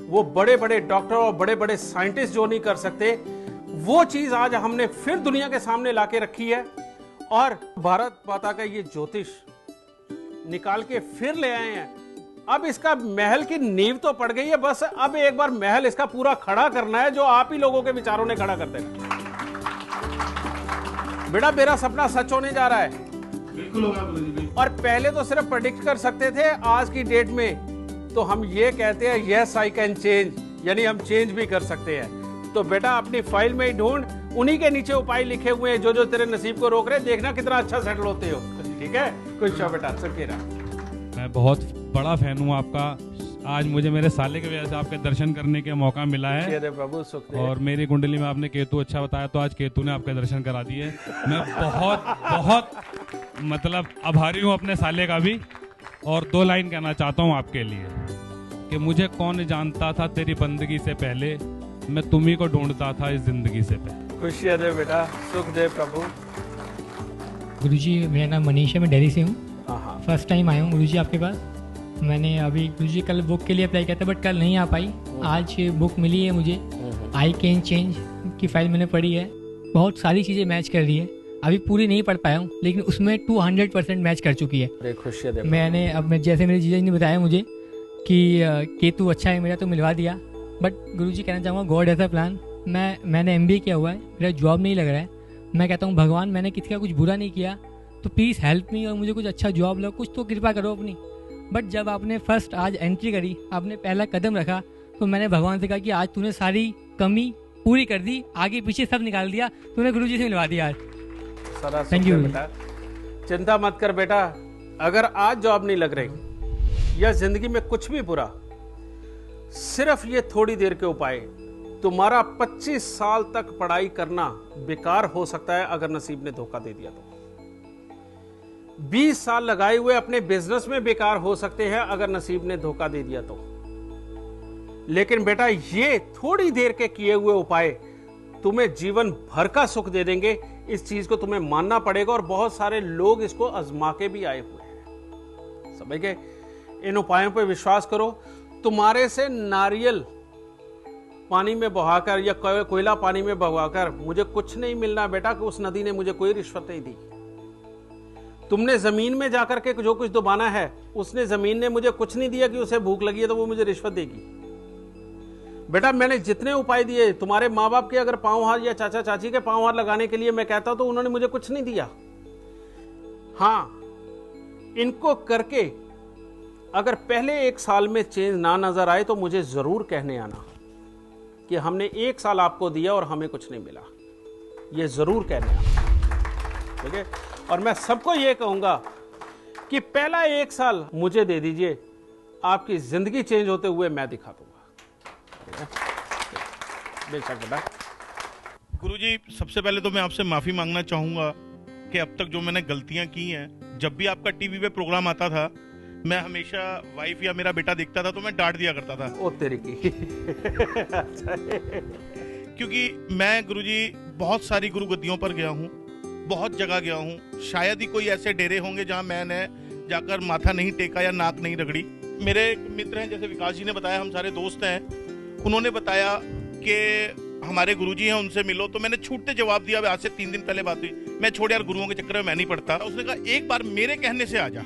वो बड़े बड़े डॉक्टर और बड़े बड़े साइंटिस्ट जो नहीं कर सकते, वो चीज आज हमने फिर दुनिया के सामने लाके रखी है और भारत माता का ये ज्योतिष निकाल के फिर ले आए हैं। अब इसका महल की नींव तो पड़ गई है, बस अब एक बार महल इसका पूरा खड़ा करना है, जो आप ही लोगों के विचारों ने खड़ा कर देना। बेटा मेरा सपना सच होने जा रहा है। बिल्कुल होगा गुरुजी। और पहले तो सिर्फ प्रेडिक्ट कर सकते थे, आज की डेट में तो हम ये कहते हैं यस आई कैन चेंज, यानी हम चेंज भी कर सकते हैं। तो बेटा अपनी फाइल में ही ढूंढ, उन्हीं के नीचे उपाय लिखे हुए हैं जो जो तेरे नसीब को रोक रहे, देखना कितना अच्छा सेटल होते हो। ठीक है, कुछ बेटा सकेरा। मैं बहुत बड़ा फैन हूँ आपका। आज मुझे मेरे साले की वजह से आपके दर्शन करने का मौका मिला है प्रभु सुख दे। और मेरी कुंडली में आपने केतु अच्छा बताया, तो आज केतु ने आपके दर्शन करा दिए। मैं बहुत बहुत मतलब आभारी हूँ अपने साले का भी। और 2 लाइन कहना चाहता हूँ आपके लिए कि मुझे कौन जानता था तेरी बंदगी से पहले, मैं तुम्ही को ढूंढता था इस जिंदगी से पहले। खुशियाँ दे बेटा, सुख दे प्रभु। गुरुजी मेरा नाम मनीष है, मैं दिल्ली से हूँ। हाँ, फर्स्ट टाइम आया हूँ गुरुजी आपके पास। मैंने अभी गुरुजी कल बुक के लिए अप्लाई किया था, बट कल नहीं आ पाई। आज बुक मिली है मुझे, आई कैन चेंज की फाइल मैंने पढ़ी है। बहुत सारी चीज़ें मैच कर रही है, अभी पूरी नहीं पढ़ पाया हूँ, लेकिन उसमें 200% मैच कर चुकी है। खुशियाँ दे। मैंने अब मैं जैसे मेरे जीजा जी ने बताया मुझे कि केतु अच्छा है मेरा, तो मिलवा दिया। बट गुरुजी कहना चाहूँगा गॉड ऐसा प्लान। मैंने MBA किया हुआ है, मेरा जॉब नहीं लग रहा है। मैं कहता हूँ भगवान मैंने किसी का कुछ बुरा नहीं किया, तो प्लीज़ हेल्प मी और मुझे कुछ अच्छा जॉब लो, कुछ तो कृपा करो अपनी। बट जब आपने फर्स्ट आज एंट्री करी, आपने पहला कदम रखा, तो मैंने भगवान से कहा कि आज तूने सारी कमी पूरी कर दी, आगे पीछे सब निकाल दिया, तूने गुरुजी से मिलवा दिया आज। थैंक यू बेटा, चिंता मत कर बेटा। अगर आज जॉब नहीं लग रही या जिंदगी में कुछ भी बुरा, सिर्फ ये थोड़ी देर के उपाय, तुम्हारा 25 साल तक पढ़ाई करना बेकार हो सकता है अगर नसीब ने धोखा दे दिया तो। 20 साल लगाए हुए अपने बिजनेस में बेकार हो सकते हैं अगर नसीब ने धोखा दे दिया तो। लेकिन बेटा ये थोड़ी देर के किए हुए उपाय तुम्हें जीवन भर का सुख दे देंगे। इस चीज को तुम्हें मानना पड़ेगा और बहुत सारे लोग इसको आजमा के भी आए हुए हैं। समझ गए? इन उपायों पर विश्वास करो। तुम्हारे से नारियल पानी में बहाकर या कोयला पानी में बहाकर मुझे कुछ नहीं मिलना बेटा, कि उस नदी ने मुझे कोई रिश्वत नहीं दी। तुमने जमीन में जाकर के जो कुछ दबाना है, उसने जमीन ने मुझे कुछ नहीं दिया कि उसे भूख लगी है तो वो मुझे रिश्वत देगी। बेटा मैंने जितने उपाय दिए, तुम्हारे माँ बाप के अगर पांव हाथ या चाचा चाची के पांव हाथ लगाने के लिए मैं कहता हूं तो उन्होंने मुझे कुछ नहीं दिया। हां, इनको करके अगर पहले 1 साल में चेंज ना नजर आए तो मुझे जरूर कहने आना कि हमने 1 साल आपको दिया और हमें कुछ नहीं मिला। ये जरूर कहने आना, ठीक है? और मैं सबको ये कहूंगा कि पहला 1 साल मुझे दे दीजिए, आपकी जिंदगी चेंज होते हुए मैं दिखा दूंगा। बेशक बेटा। गुरुजी, सबसे पहले तो मैं आपसे माफी मांगना चाहूंगा कि अब तक जो मैंने गलतियां की हैं, जब भी आपका टीवी पे प्रोग्राम आता था, मैं हमेशा वाइफ या मेरा बेटा दिखता था तो मैं डांट दिया करता था। ओ तेरी की। क्योंकि मैं गुरुजी बहुत सारी गुरु गद्दियों पर गया हूँ, बहुत जगह गया हूँ। शायद ही कोई ऐसे डेरे होंगे जहाँ मैंने जाकर माथा नहीं टेका या नाक नहीं रगड़ी। मेरे एक मित्र हैं, जैसे विकास जी ने बताया, हम सारे दोस्त हैं, उन्होंने बताया कि हमारे गुरुजी हैं, उनसे मिलो। तो मैंने छूटते जवाब दिया। आज से 3 दिन पहले बात हुई, मैं छोड़ यार, गुरुओं के चक्कर में मैं नहीं पढ़ता। उसने कहा एक बार मेरे कहने से आ जा।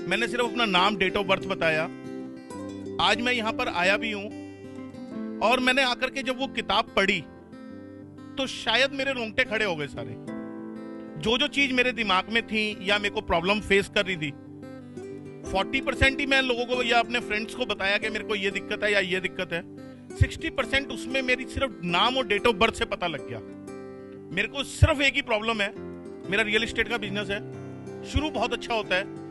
मैंने सिर्फ अपना नाम, डेट ऑफ बर्थ बताया। आज मैं यहाँ पर आया भी हूँ और मैंने आकर के जब वो किताब पढ़ी तो शायद मेरे रोंगटे खड़े हो गए सारे। जो जो चीज मेरे दिमाग में थी या मेरे को प्रॉब्लम फेस कर रही थी, 40% ही मैं लोगों को या अपने फ्रेंड्स को बताया कि मेरे को ये दिक्कत है या ये दिक्कत है। 60% उसमें मेरी सिर्फ नाम और डेट ऑफ बर्थ से पता लग गया। मेरे को सिर्फ एक ही प्रॉब्लम है, मेरा रियल एस्टेट का बिजनेस है। शुरू बहुत अच्छा होता है,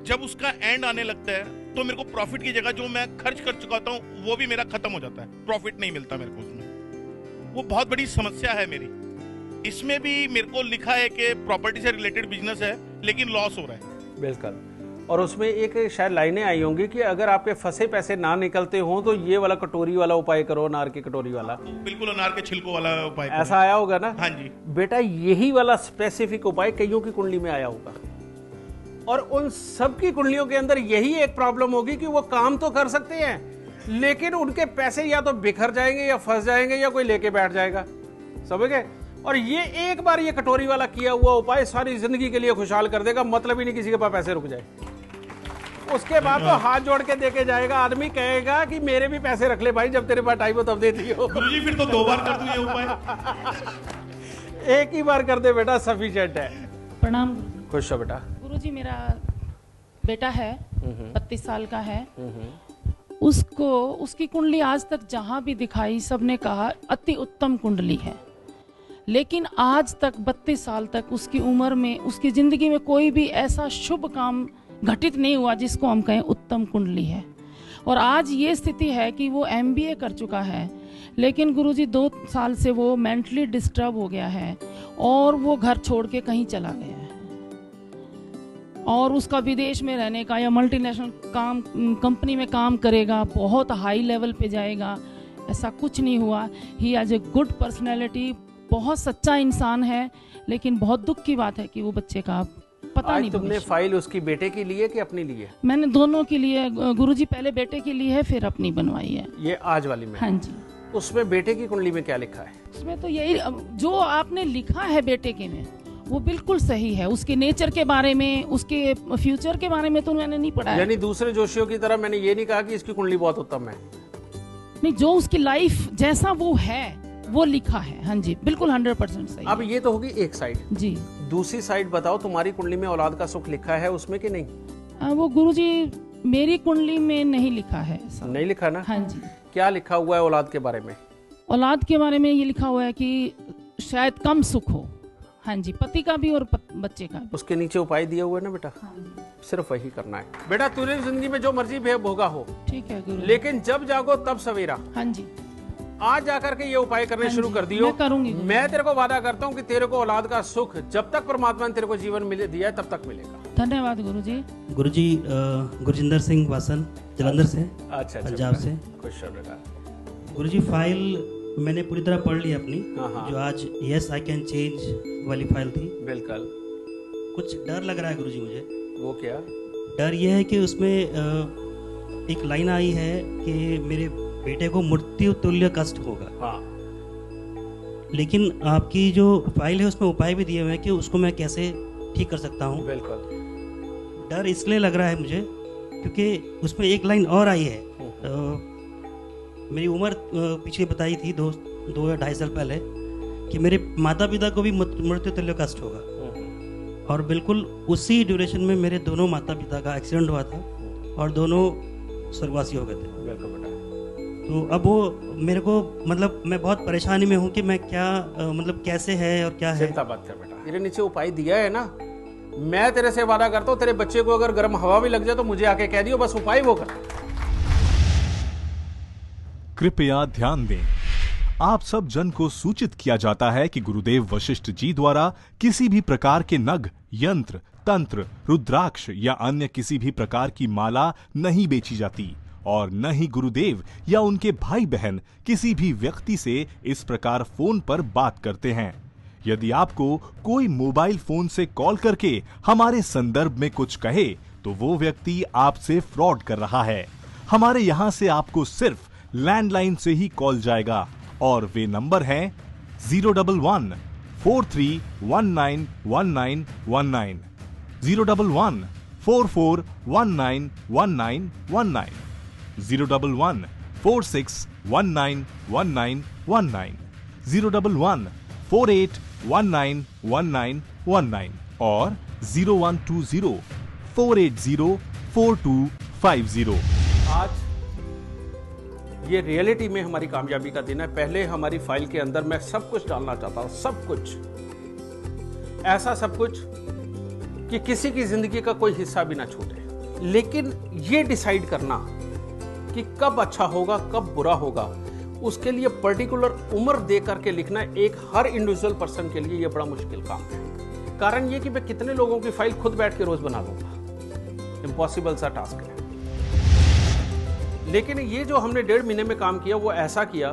जब उसका एंड आने लगता है तो मेरे को प्रॉफिट की जगह जो मैं खर्च कर चुका था वो भी मेरा खत्म हो जाता है, प्रॉफिट नहीं मिलता मेरे को उसमें। वो बहुत बड़ी समस्या है मेरी। इसमें भी मेरे को लिखा है कि प्रॉपर्टी से रिलेटेड बिजनेस है लेकिन लॉस हो रहा है। बिल्कुल। और उसमें एक शायद लाइनें आई होंगी कि अगर आपके फंसे पैसे ना निकलते हो तो ये वाला कटोरी वाला उपाय करो, अनार की कटोरी वाला। बिल्कुल, अनार के छिलकों वाला उपाय ऐसा आया होगा ना? हाँ जी बेटा, यही वाला स्पेसिफिक उपाय कईयों की कुंडली में आया होगा और उन सब की कुंडलियों के अंदर यही एक प्रॉब्लम होगी कि वो काम तो कर सकते हैं लेकिन उनके पैसे या तो बिखर जाएंगे या फंस जाएंगे या कोई लेके बैठ जाएगा, समझ गए। और ये एक बार ये कटोरी वाला किया हुआ उपाय सारी जिंदगी के लिए खुशहाल कर देगा, मतलब ही नहीं किसी के पास पैसे रुक जाए। उसके बाद तो हाथ जोड़ के देके जाएगा, आदमी कहेगा कि मेरे भी पैसे रख ले भाई, जब तेरे पास टाइम हो तब देती हो। गुरुजी फिर तो 2 बार कर दूं ये उपाय। एक ही बार कर दे बेटा, सफिशिएंट है। प्रणाम। खुश हो बेटा। गुरुजी मेरा बेटा है, 32 साल का है। उसको उसकी कुंडली आज तक जहाँ भी दिखाई सबने कहा अति उत्तम कुंडली है, लेकिन आज तक 32 साल तक उसकी उम्र में, उसकी ज़िंदगी में कोई भी ऐसा शुभ काम घटित नहीं हुआ जिसको हम कहें उत्तम कुंडली है। और आज ये स्थिति है कि वो MBA कर चुका है, लेकिन गुरुजी 2 साल से वो मेंटली डिस्टर्ब हो गया है और वो घर छोड़ के कहीं चला गया है। और उसका विदेश में रहने का या मल्टीनेशनल कंपनी में काम करेगा, बहुत हाई लेवल पे जाएगा, ऐसा कुछ नहीं हुआ। ही एज ए गुड पर्सनैलिटी, बहुत सच्चा इंसान है, लेकिन बहुत दुख की बात है कि वो बच्चे का पता नहीं। तुमने फाइल उसकी बेटे की ली है कि अपनी ली है? मैंने दोनों के लिए गुरुजी, पहले बेटे के लिए है फिर अपनी बनवाई है। ये आज वाली में? हाँ जी। उसमें बेटे की कुंडली में क्या लिखा है? उसमें तो यही जो आपने लिखा है बेटे के में, वो बिल्कुल सही है। उसके नेचर के बारे में, उसके फ्यूचर के बारे में तो मैंने नहीं पढ़ा है। यानी दूसरे जोशियों की तरह मैंने ये नहीं कहा कि इसकी कुंडली बहुत उत्तम है। नहीं, जो उसकी लाइफ जैसा वो है वो लिखा है। हाँ जी, बिल्कुल 100% सही। अब ये तो होगी एक साइड जी। दूसरी साइड बताओ, तुम्हारी कुंडली में औलाद का सुख लिखा है उसमें कि नहीं? वो गुरुजी मेरी कुंडली में नहीं लिखा है ऐसा। नहीं लिखा ना? हाँ जी। क्या लिखा हुआ है औलाद के बारे में? औलाद के बारे में ये लिखा हुआ है कि शायद कम सुख हो। हाँ जी, पति का भी और बच्चे का भी। उसके नीचे उपाय दिया हुआ है ना बेटा? हाँ जी। सिर्फ वही करना है बेटा। तूने जिंदगी में जो मर्जी भोगा हो, ठीक है गुरु, लेकिन जब जागो तब सवेरा। हाँ जी। आज जाकर के ये उपाय करने शुरू कर दियो। मैं करूंगी। मैं तेरे को वादा करता हूँ कि तेरे को औलाद का सुख जब तक परमात्मा ने तेरे को जीवन मिले दिया है तब तक मिलेगा। धन्यवाद गुरुजी। गुरुजी, गुरजिंदर सिंह वासन, जलंधर से, अच्छा, पंजाब से। खुश हो बेटा। गुरुजी, फाइल मैंने पूरी तरह पढ़ ली अपनी, हाँ। जो आज यस आई कैन चेंज वाली फाइल थी। बिल्कुल। कुछ डर लग रहा है गुरुजी मुझे। वो क्या? डर ये है कि उसमें एक लाइन आई है कि मेरे बेटे को मृत्यु तुल्य कष्ट होगा। हाँ। लेकिन आपकी जो फाइल है उसमें उपाय भी दिए हुए हैं कि उसको मैं कैसे ठीक कर सकता हूँ। बिल्कुल। डर इसलिए लग रहा है मुझे क्योंकि उसमें एक लाइन और आई है। मेरी उम्र पीछे बताई थी 2 या 2.5 साल पहले कि मेरे माता पिता को भी मृत्यु तुल्य कष्ट होगा। और बिल्कुल उसी ड्यूरेशन में मेरे दोनों माता पिता का एक्सीडेंट हुआ था और दोनों स्वर्गवासी हो गए थे। बिल्कुल बेटा। तो अब वो मेरे को, मतलब मैं बहुत परेशानी में हूँ कि मैं क्या, मतलब कैसे है और क्या है। चिंता मत कर बेटा, तेरे नीचे उपाय दिया है ना। मैं तेरे से वादा करता हूँ, तेरे बच्चे को अगर गर्म हवा भी लग जाए तो मुझे आके कह दियो, बस उपाय वो कर। कृपया ध्यान दें, आप सब जन को सूचित किया जाता है कि गुरुदेव वशिष्ठ जी द्वारा किसी भी प्रकार के नग, यंत्र, तंत्र, रुद्राक्ष या अन्य किसी भी प्रकार की माला नहीं बेची जाती और न ही गुरुदेव या उनके भाई बहन किसी भी व्यक्ति से इस प्रकार फोन पर बात करते हैं। यदि आपको कोई मोबाइल फोन से कॉल करके हमारे संदर्भ में कुछ कहे तो वो व्यक्ति आपसे फ्रॉड कर रहा है। हमारे यहां से आपको सिर्फ लैंडलाइन से ही कॉल जाएगा और वे नंबर हैं 011 43191919, 011 44191919, 011 46191919, 011 48191919 और 0120 480 4250। आज ये रियलिटी में हमारी कामयाबी का दिन है। पहले हमारी फाइल के अंदर मैं सब कुछ डालना चाहता हूं, सब कुछ, ऐसा सब कुछ कि किसी की जिंदगी का कोई हिस्सा भी ना छूटे। लेकिन ये डिसाइड करना कि कब अच्छा होगा कब बुरा होगा, उसके लिए पर्टिकुलर उम्र दे करके लिखना एक हर इंडिविजुअल पर्सन के लिए ये बड़ा मुश्किल काम है। कारण ये कि मैं कितने लोगों की फाइल खुद बैठ के रोज बना लूंगा, इम्पॉसिबल सा टास्क है। लेकिन ये जो हमने 1.5 महीने में काम किया वो ऐसा किया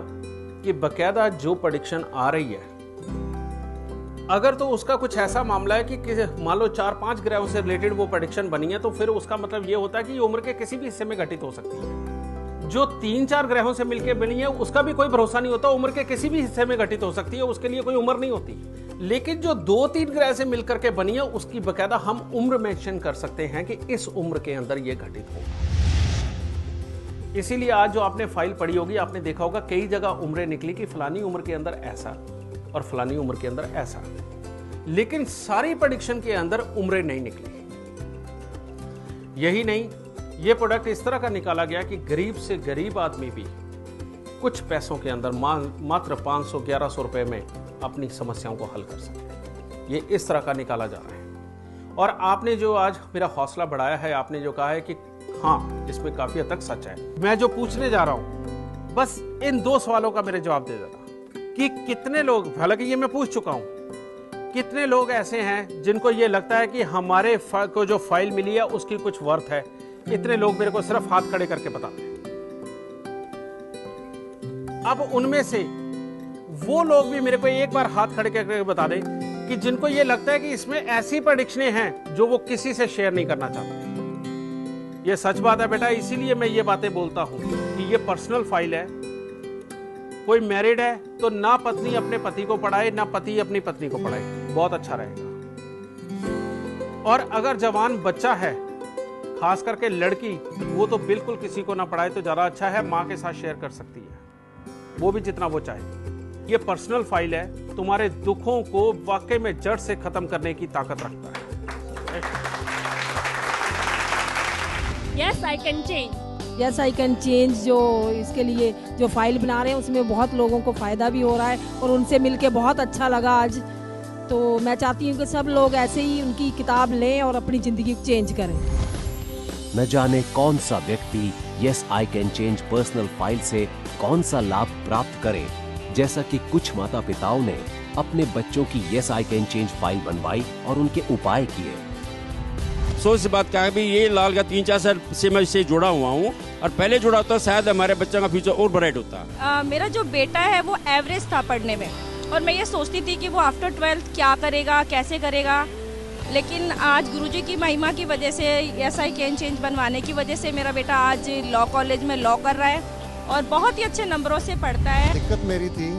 कि बकायदा जो प्रेडिक्शन आ रही है, अगर तो उसका कुछ ऐसा मामला है कि मान लो 4-5 ग्रहों से रिलेटेड वो प्रेडिक्शन बनी है, तो फिर उसका मतलब ये होता है कि ये उम्र के किसी भी हिस्से में घटित हो सकती है। जो 3-4 ग्रहों से मिलकर बनी है उसका भी कोई भरोसा नहीं होता, उम्र के किसी भी हिस्से में घटित हो सकती है, उसके लिए कोई उम्र नहीं होती। लेकिन जो 2-3 ग्रह से मिलकर के बनी है उसकी बकायदा हम उम्र मेंशन कर सकते हैं कि इस उम्र के अंदर यह घटित हो। इसीलिए आज जो आपने फाइल पढ़ी होगी, आपने देखा होगा कई जगह उम्रें निकली कि फलानी उम्र के अंदर ऐसा और फलानी उम्र के अंदर ऐसा, लेकिन सारी प्रेडिक्शन के अंदर उम्रें नहीं निकली। यही नहीं, यह प्रोडक्ट इस तरह का निकाला गया कि गरीब से गरीब आदमी भी कुछ पैसों के अंदर मात्र 500-1100 रुपए में अपनी समस्याओं को हल कर सके। ये इस तरह का निकाला जा रहा है। और आपने जो आज मेरा हौसला बढ़ाया है, आपने जो कहा है कि हाँ इसमें काफी हद तक सच है। मैं जो पूछने जा रहा हूं, बस इन 2 सवालों का मेरे जवाब दे देना कि कितने लोग, हालांकि ये मैं पूछ चुका हूं, कितने लोग ऐसे हैं जिनको ये लगता है कि हमारे को जो फाइल मिली है उसकी कुछ वर्थ है। इतने लोग मेरे को सिर्फ हाथ खड़े करके बताते हैं। अब उनमें से वो लोग भी मेरे को एक बार हाथ खड़े करके बता दें कि जिनको ये लगता है कि इसमें ऐसी प्रेडिक्शनें हैं जो वो किसी से शेयर नहीं करना चाहते। ये सच बात है बेटा, इसीलिए मैं ये बातें बोलता हूं कि ये पर्सनल फाइल है। कोई मैरिड है तो ना पत्नी अपने पति को पढ़ाए, ना पति अपनी पत्नी को पढ़ाए, बहुत अच्छा रहेगा। और अगर जवान बच्चा है, खास करके लड़की, वो तो बिल्कुल किसी को ना पढ़ाए तो ज्यादा अच्छा है। मां के साथ शेयर कर सकती है, वो भी जितना वो चाहे। ये पर्सनल फाइल है, तुम्हारे दुखों को वाकई में जड़ से खत्म करने की ताकत रखता है। Yes, I can change. Yes I can change, जो इसके लिए जो फाइल बना रहे हैं उसमें बहुत लोगों को फ़ायदा भी हो रहा है और उनसे मिलके बहुत अच्छा लगा आज। तो मैं चाहती हूँ कि सब लोग ऐसे ही उनकी किताब लें और अपनी ज़िंदगी को चेंज करें। न जाने कौन सा व्यक्ति yes I can change personal file से कौन सा लाभ प्राप्त करे, जैसा कि कुछ माता पिताओं ने अपने बच्चों की yes I can change file बनवाई और उनके उपाय किए। सोच से बात क्या है, ये लाल का 3-4 साल से मैं इससे जुड़ा हुआ हूँ और पहले जुड़ा होता शायद हमारे बच्चों का फ्यूचर और ब्राइट होता। मेरा जो बेटा है वो एवरेज था पढ़ने में और मैं ये सोचती थी कि वो आफ्टर 12th क्या करेगा, कैसे करेगा। लेकिन आज गुरुजी की महिमा की वजह से, यस आई कैन चेंज बनवाने की वजह से मेरा बेटा आज लॉ कॉलेज में लॉ कर रहा है और बहुत ही अच्छे नंबरों से पढ़ता है। दिक्कत मेरी थी,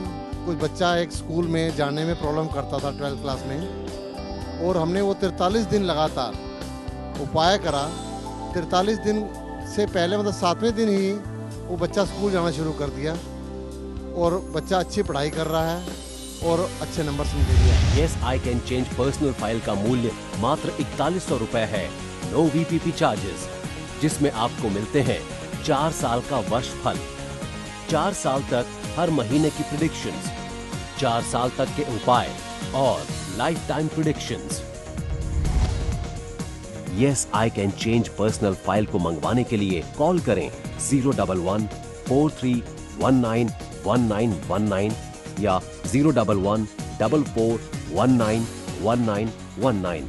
कुछ बच्चा एक स्कूल में जाने में प्रॉब्लम करता था 12th क्लास में, और हमने वो 43 दिन लगातार उपाय करा। 43 दिन से पहले मतलब 7वें दिन ही वो बच्चा स्कूल जाना शुरू कर दिया और बच्चा अच्छी पढ़ाई कर रहा है और अच्छे नंबर से दे दिया। Yes I can change personal file का मूल्य मात्र 4100 रुपए है, नो VPP चार्जेस, जिसमें आपको मिलते हैं 4 साल का वर्ष फल, 4 साल तक हर महीने की प्रेडिक्शंस, 4 साल तक के उपाय और life time predictions. Yes I can change personal file को मंगवाने के लिए कॉल करें 011-4319-1919 या 011-4419-1919।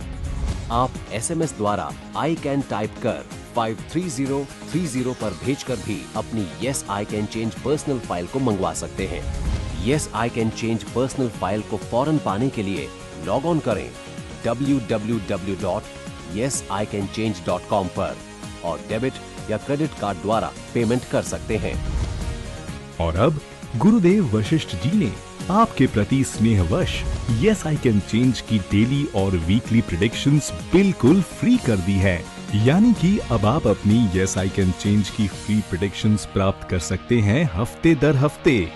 आप SMS द्वारा आई कैन टाइप कर 53030 पर भेजकर भी अपनी yes I can change personal file को मंगवा सकते हैं। Yes I can change personal file को फौरन पाने के लिए लॉग ऑन करें www.yesicanchange.com पर और डेबिट या क्रेडिट कार्ड द्वारा पेमेंट कर सकते हैं। और अब गुरुदेव वशिष्ठ जी ने आपके प्रति स्नेहवश यस आई कैन चेंज की डेली और वीकली प्रेडिक्शंस बिल्कुल फ्री कर दी है। यानी कि अब आप अपनी यस आई कैन चेंज की फ्री प्रेडिक्शंस प्राप्त कर सकते हैं हफ्ते दर हफ्ते।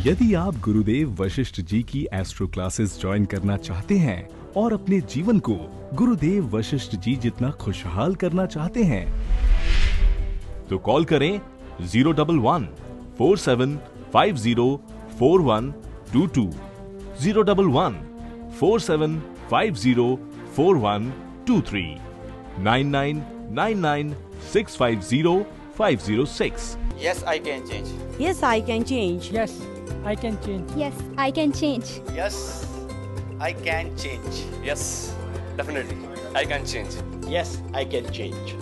यदि आप गुरुदेव वशिष्ठ जी की एस्ट्रो क्लासेस ज्वाइन करना चाहते हैं और अपने जीवन को गुरुदेव वशिष्ठ जी जितना खुशहाल करना चाहते हैं, तो कॉल करें 011-4750-4122, 011-4750-4123, 9999650506। Yes, I can change. Yes, I can change. Yes, I can change. Yes, I can change. Yes, I can change. Yes, definitely. I can change. Yes, I can change.